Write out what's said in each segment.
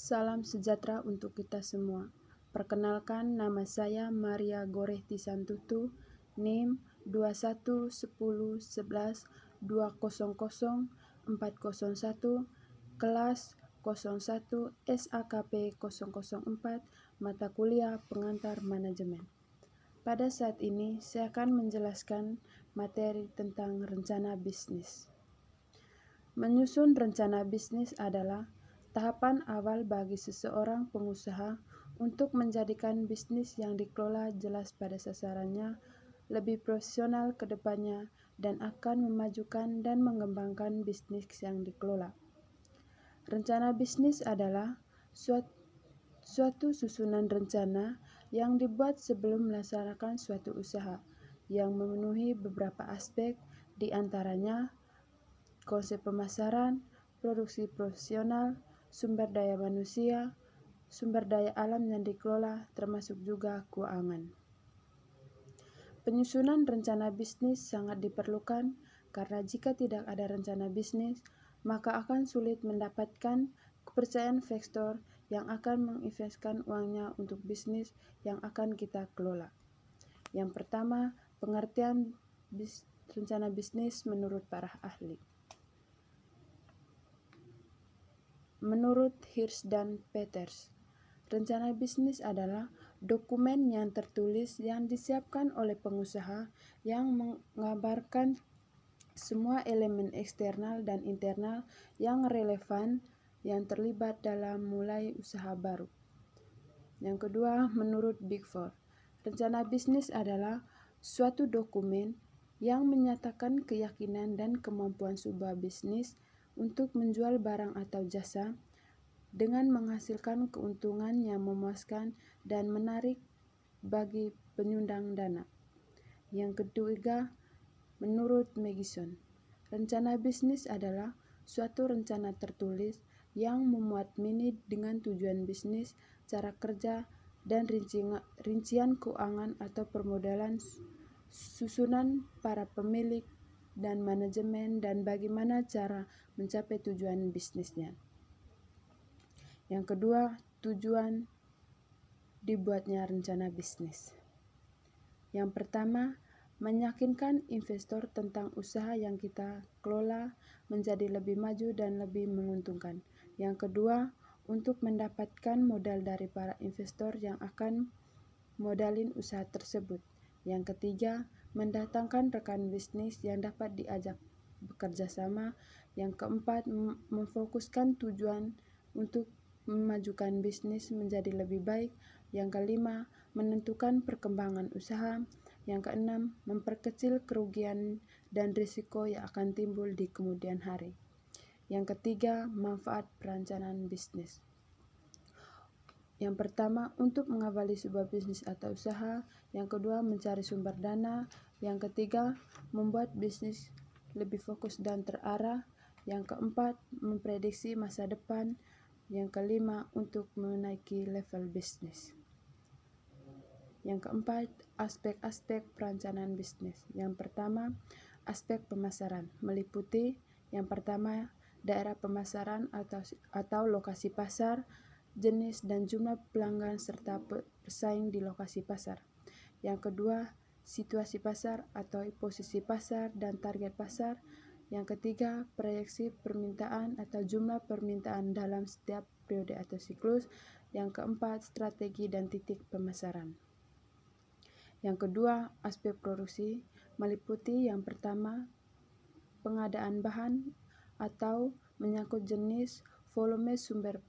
Salam sejahtera untuk kita semua. Perkenalkan, nama saya Maria Gorehti Santutu, NIM 211011200401, kelas 01 SAKP 004, mata kuliah pengantar manajemen. Pada saat ini, saya akan menjelaskan materi tentang rencana bisnis. Menyusun rencana bisnis adalah tahapan awal bagi seseorang pengusaha untuk menjadikan bisnis yang dikelola jelas pada sasarannya, lebih profesional ke depannya, dan akan memajukan dan mengembangkan bisnis yang dikelola. Rencana bisnis adalah suatu susunan rencana yang dibuat sebelum melaksanakan suatu usaha, yang memenuhi beberapa aspek, di antaranya konsep pemasaran, produksi profesional, sumber daya manusia, sumber daya alam yang dikelola, termasuk juga keuangan. Penyusunan rencana bisnis sangat diperlukan karena jika tidak ada rencana bisnis, maka akan sulit mendapatkan kepercayaan investor yang akan menginvestasikan uangnya untuk bisnis yang akan kita kelola. Yang pertama, pengertian rencana bisnis menurut para ahli. Menurut Hirsch dan Peters, rencana bisnis adalah dokumen yang tertulis yang disiapkan oleh pengusaha yang mengabarkan semua elemen eksternal dan internal yang relevan yang terlibat dalam mulai usaha baru. Yang kedua, menurut Big Four, rencana bisnis adalah suatu dokumen yang menyatakan keyakinan dan kemampuan sebuah bisnis untuk menjual barang atau jasa dengan menghasilkan keuntungan yang memuaskan dan menarik bagi penyumbang dana. Yang ketiga, menurut Magison, rencana bisnis adalah suatu rencana tertulis yang memuat minit dengan tujuan bisnis, cara kerja, dan rincian keuangan atau permodalan, susunan para pemilik dan manajemen, dan bagaimana cara mencapai tujuan bisnisnya. Yang kedua, tujuan dibuatnya rencana bisnis. Yang pertama, meyakinkan investor tentang usaha yang kita kelola menjadi lebih maju dan lebih menguntungkan. Yang kedua, untuk mendapatkan modal dari para investor yang akan modalin usaha tersebut. Yang ketiga, mendatangkan rekan bisnis yang dapat diajak bekerja sama. Yang keempat, memfokuskan tujuan untuk memajukan bisnis menjadi lebih baik. Yang kelima, menentukan perkembangan usaha. Yang keenam, memperkecil kerugian dan risiko yang akan timbul di kemudian hari. Yang ketiga, manfaat perencanaan bisnis. Yang pertama, untuk mengawali sebuah bisnis atau usaha. Yang kedua, mencari sumber dana. Yang ketiga, membuat bisnis lebih fokus dan terarah. Yang keempat, memprediksi masa depan. Yang kelima, untuk menaiki level bisnis. Yang keempat, aspek-aspek perencanaan bisnis. Yang pertama, aspek pemasaran meliputi yang pertama, daerah pemasaran atau lokasi pasar, jenis dan jumlah pelanggan serta pesaing di lokasi pasar. Yang kedua, situasi pasar atau posisi pasar dan target pasar. Yang ketiga, proyeksi permintaan atau jumlah permintaan dalam setiap periode atau siklus. Yang keempat, strategi dan titik pemasaran. Yang kedua, aspek produksi meliputi yang pertama, pengadaan bahan atau menyangkut jenis, volume, sumber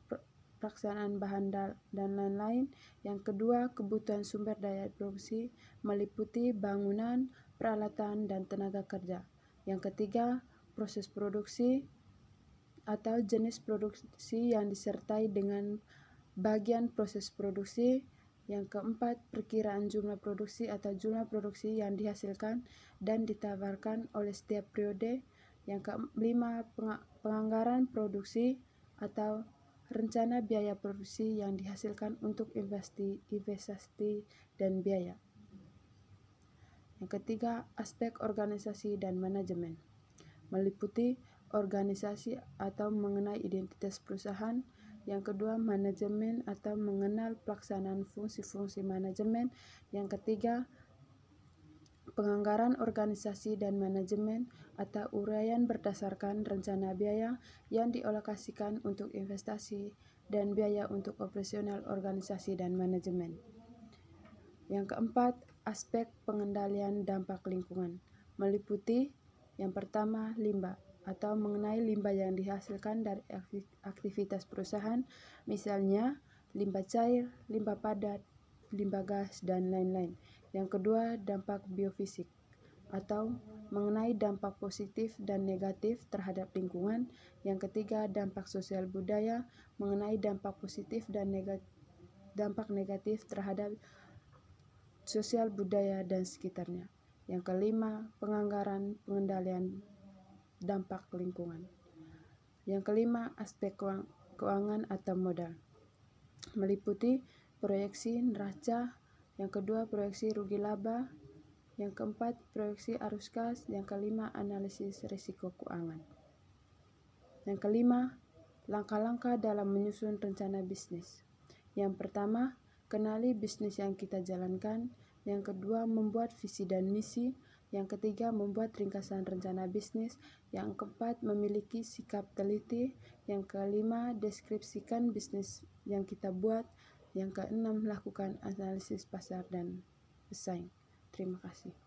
pelaksanaan bahan dan lain-lain. Yang kedua, kebutuhan sumber daya produksi meliputi bangunan, peralatan, dan tenaga kerja. Yang ketiga, proses produksi atau jenis produksi yang disertai dengan bagian proses produksi. Yang keempat, perkiraan jumlah produksi atau jumlah produksi yang dihasilkan dan ditawarkan oleh setiap periode. Yang kelima, penganggaran produksi atau rencana biaya produksi yang dihasilkan untuk investasi dan biaya. Yang ketiga, aspek organisasi dan manajemen meliputi organisasi atau mengenai identitas perusahaan, Yang kedua, manajemen atau mengenal pelaksanaan fungsi-fungsi manajemen. Yang ketiga, penganggaran organisasi dan manajemen atau uraian berdasarkan rencana biaya yang dialokasikan untuk investasi dan biaya untuk operasional organisasi dan manajemen. Yang keempat, aspek pengendalian dampak lingkungan, meliputi yang pertama, limbah atau mengenai limbah yang dihasilkan dari aktivitas perusahaan, misalnya limbah cair, limbah padat, limbah gas, dan lain-lain. Yang kedua, dampak biofisik atau mengenai dampak positif dan negatif terhadap lingkungan. Yang ketiga, dampak sosial budaya mengenai dampak positif dan dampak negatif terhadap sosial budaya dan sekitarnya. Yang kelima, penganggaran pengendalian dampak lingkungan. Yang kelima, aspek keuangan atau modal, meliputi proyeksi neraca. Yang kedua, proyeksi rugi laba. Yang keempat, proyeksi arus kas. Yang kelima, analisis risiko keuangan. Yang kelima, langkah-langkah dalam menyusun rencana bisnis. Yang pertama, kenali bisnis yang kita jalankan. Yang kedua, membuat visi dan misi. Yang ketiga, membuat ringkasan rencana bisnis. Yang keempat, memiliki sikap teliti. Yang kelima, deskripsikan bisnis yang kita buat. Yang keenam, lakukan analisis pasar dan pesaing. Terima kasih.